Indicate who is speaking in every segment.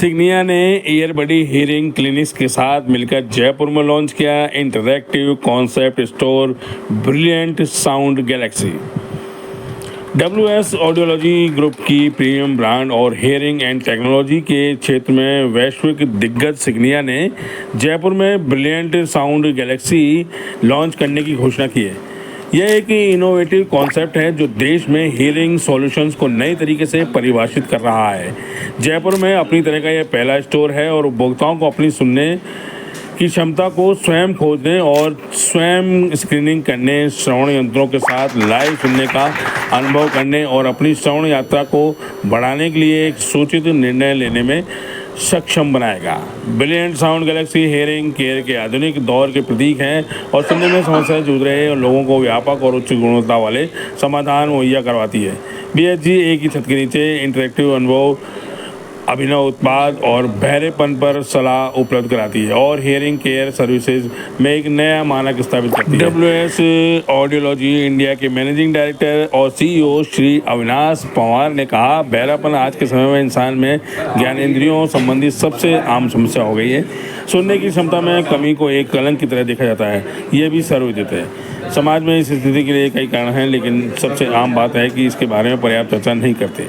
Speaker 1: सिग्निया ने ईयरबडी hearing clinics के साथ मिलकर जयपुर में लॉन्च किया interactive concept store brilliant sound Galaxy. WS audiology group की प्रीमियम ब्रांड और हियरिंग एंड टेक्नोलॉजी के क्षेत्र में वैश्विक दिग्गज सिग्निया ने जयपुर में ब्रिलियंट साउंड गैलेक्सी लॉन्च करने की घोषणा की है। यह एक इनोवेटिव कॉन्सेप्ट है जो देश में हियरिंग सॉल्यूशंस को नए तरीके से परिभाषित कर रहा है। जयपुर में अपनी तरह का यह पहला स्टोर है और उपभोक्ताओं को अपनी सुनने की क्षमता को स्वयं खोजने और स्वयं स्क्रीनिंग करने, श्रवण यंत्रों के साथ लाइव सुनने का अनुभव करने और अपनी श्रवण यात्रा को बढ़ाने के लिए एक सूचित निर्णय लेने में सक्षम बनाएगा। Brilliant sound Galaxy hearing care के आधुनिक दौर के प्रतीक हैं और सुनने में समस्याएं जूझ रहे लोगों को व्यापक और उच्च गुणवत्ता वाले समाधान मुहैया करवाती है। BHG एक ही छत के नीचे इंटरेक्टिव अनुभव, अभिनव उत्पाद और बहरेपन पर सलाह उपलब्ध कराती है और हियरिंग केयर सर्विसेज में एक नया मानक स्थापित करती है। WS ऑडियोलॉजी इंडिया के मैनेजिंग डायरेक्टर और CEO श्री अविनाश पवार ने कहा, बहरापन आज के समय में इंसान में ज्ञानेंद्रियों संबंधी सबसे आम समस्या हो गई है। सुनने की क्षमता में कमी को एक कलंक की तरह देखा जाता है। यह भी सर्वविदित है। समाज में इस स्थिति के लिए कई कारण हैं, लेकिन सबसे आम बात है कि इसके बारे में पर्याप्त चर्चा नहीं करते।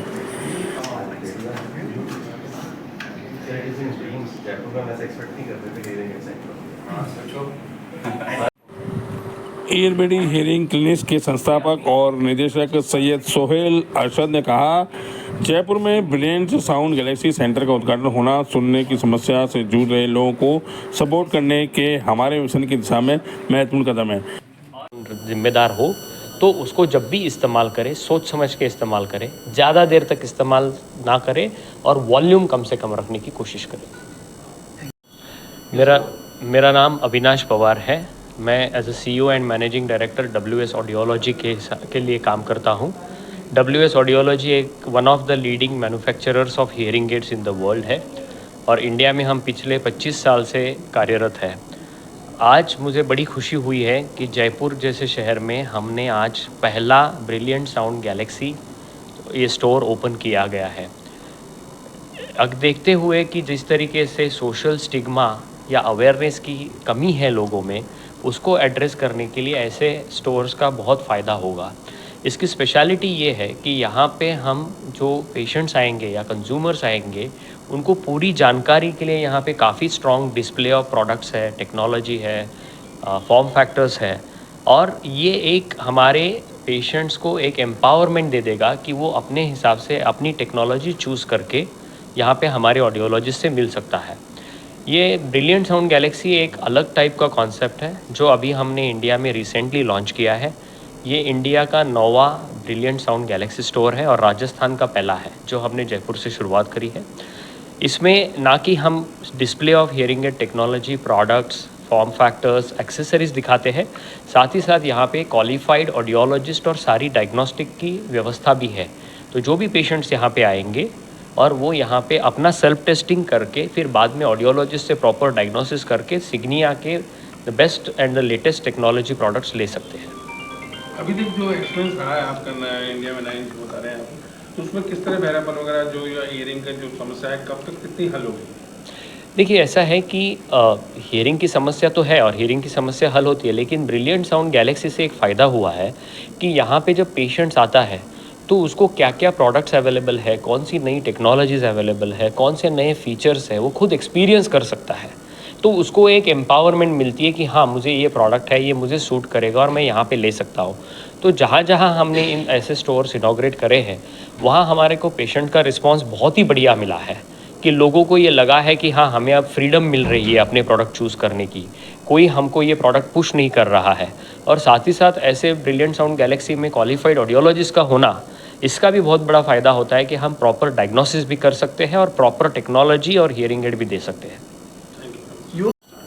Speaker 1: ईयरबडी हियरिंग क्लिनिक्स के संस्थापक और निदेशक सैयद सोहेल अरशद ने कहा, जयपुर में ब्रिलियंट साउंड गैलेक्सी सेंटर का उद्घाटन होना सुनने की समस्या से जूझ रहे लोगों को सपोर्ट करने के हमारे मिशन की दिशा में महत्वपूर्ण कदम है।
Speaker 2: जिम्मेदार हो तो उसको जब भी इस्तेमाल करें सोच समझ के इस्तेमाल करें, ज़्यादा देर तक इस्तेमाल ना करें और वॉल्यूम कम से कम रखने की कोशिश करें। मेरा नाम अविनाश पवार है। मैं as a CEO and managing director WS audiology के लिए काम करता हूँ। WS ऑडियोलॉजी एक one of the leading manufacturers of hearing aids in the world है और इंडिया में हम पिछले 25 साल से कार्यरत है। आज मुझे बड़ी खुशी हुई है कि जयपुर जैसे शहर में हमने आज पहला ब्रिलियंट साउंड गैलेक्सी ये स्टोर ओपन किया गया है। अब देखते हुए कि जिस तरीके से सोशल स्टिग्मा या अवेयरनेस की कमी है लोगों में, उसको एड्रेस करने के लिए ऐसे स्टोर्स का बहुत फ़ायदा होगा। इसकी स्पेशलिटी ये है कि यहाँ पे हम जो पेशेंट्स आएंगे या कंज्यूमर्स आएंगे उनको पूरी जानकारी के लिए यहाँ पे काफ़ी स्ट्रॉन्ग डिस्प्ले ऑफ प्रोडक्ट्स है, टेक्नोलॉजी है, फॉर्म फैक्टर्स है और ये एक हमारे पेशेंट्स को एक एम्पावरमेंट दे देगा कि वो अपने हिसाब से अपनी टेक्नोलॉजी चूज़ करके यहाँ पे हमारे ऑडियोलॉजिस्ट से मिल सकता है। ये ब्रिलियंट साउंड गैलेक्सी एक अलग टाइप का कॉन्सेप्ट है जो अभी हमने इंडिया में रिसेंटली लॉन्च किया है। ये इंडिया का 9वां ब्रिलियंट साउंड गैलेक्सी स्टोर है और राजस्थान का पहला है जो हमने जयपुर से शुरुआत करी है। इसमें ना कि हम display of hearing aid technology, products, form factors, accessories दिखाते हैं, साथ ही साथ यहाँ पे क्वालिफाइड ऑडियोलॉजिस्ट और सारी डायग्नोस्टिक की व्यवस्था भी है। तो जो भी पेशेंट्स यहाँ पे आएंगे और वो यहाँ पे अपना सेल्फ टेस्टिंग करके फिर बाद में ऑडियोलॉजिस्ट से प्रॉपर डायग्नोसिस करके सिग्निया के the best and the latest technology products ले सकते हैं।
Speaker 1: अभी तक जो एक्सपीरियंस रहा है आपका इंडिया में 9 बता रहे हैं आप, तो उसमें किस तरह बहरापन वगैरह जो या हियरिंग का जो समस्या है कब तक कितनी हल होगी?
Speaker 2: देखिए, ऐसा है कि हियरिंग की समस्या तो है और हियरिंग की समस्या हल होती है, लेकिन ब्रिलियंट साउंड गैलेक्सी से एक फ़ायदा हुआ है कि यहाँ पे जब पेशेंट्स आता है तो उसको क्या क्या प्रोडक्ट्स अवेलेबल है, कौन सी नई टेक्नोलॉजीज़ अवेलेबल है, कौन से नए फीचर्स है, वो खुद एक्सपीरियंस कर सकता है। तो उसको एक एम्पावरमेंट मिलती है कि हाँ, मुझे ये प्रोडक्ट है, ये मुझे सूट करेगा और मैं यहाँ पे ले सकता हूँ। तो जहाँ जहाँ हमने इन ऐसे स्टोर्स इनॉग्रेट करे हैं वहाँ हमारे को पेशेंट का रिस्पॉन्स बहुत ही बढ़िया मिला है कि लोगों को ये लगा है कि हाँ, हमें अब फ्रीडम मिल रही है अपने प्रोडक्ट चूज़ करने की, कोई हमको ये प्रोडक्ट पुश नहीं कर रहा है। और साथ ही साथ ऐसे ब्रिलियंट साउंड गैलेक्सी में क्वालिफाइड ऑडियोलॉजिस्ट का होना, इसका भी बहुत बड़ा फ़ायदा होता है कि हम प्रॉपर डायग्नोसिस भी कर सकते हैं और प्रॉपर टेक्नोलॉजी और हियरिंग एड भी दे सकते हैं।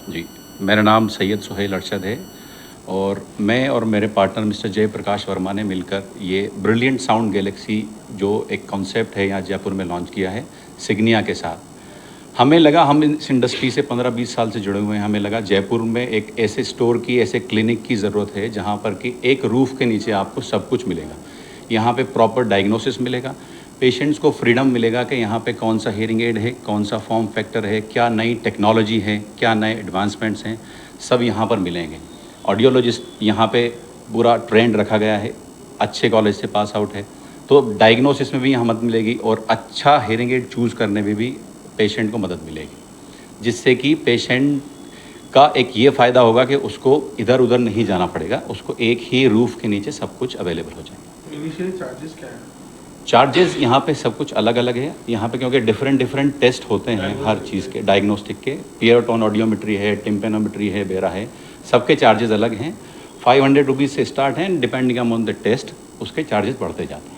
Speaker 3: जी, मेरा नाम सैयद सोहेल अरशद है और मैं और मेरे पार्टनर मिस्टर जयप्रकाश वर्मा ने मिलकर ये ब्रिलियंट साउंड गैलेक्सी जो एक कॉन्सेप्ट है यहाँ जयपुर में लॉन्च किया है सिग्निया के साथ। हमें लगा, हम इस इंडस्ट्री से 15-20 साल से जुड़े हुए हैं, हमें लगा जयपुर में एक ऐसे स्टोर की, ऐसे क्लिनिक की ज़रूरत है जहाँ पर कि एक रूफ़ के नीचे आपको सब कुछ मिलेगा। यहाँ पे प्रॉपर डायग्नोसिस मिलेगा, पेशेंट्स को फ्रीडम मिलेगा कि यहाँ पे कौन सा हियरिंग एड है, कौन सा फॉर्म फैक्टर है, क्या नई टेक्नोलॉजी है, क्या नए एडवांसमेंट्स हैं, सब यहाँ पर मिलेंगे। ऑडियोलॉजिस्ट यहाँ पे पूरा ट्रेंड रखा गया है, अच्छे कॉलेज से पास आउट है, तो डायग्नोसिस में भी यहाँ मदद मिलेगी और अच्छा हियरिंग एड चूज़ करने में भी पेशेंट को मदद मिलेगी, जिससे कि पेशेंट का एक ये फ़ायदा होगा कि उसको इधर उधर नहीं जाना पड़ेगा, उसको एक ही रूफ़ के नीचे सब कुछ अवेलेबल हो जाएगा।
Speaker 1: इनिशियली चार्जेस क्या है?
Speaker 3: चार्जेस यहाँ पे सब कुछ अलग अलग है, यहाँ पे क्योंकि डिफरेंट टेस्ट होते हैं हर चीज़ के, डायग्नोस्टिक के, ईयर टोन ऑडियोमेट्री है, टिम्पेनोमेट्री है, बेरा है, सबके चार्जेस अलग हैं। 500 रुपीज़ से स्टार्ट हैं, डिपेंडिंग ऑन द टेस्ट उसके चार्जेस बढ़ते जाते हैं।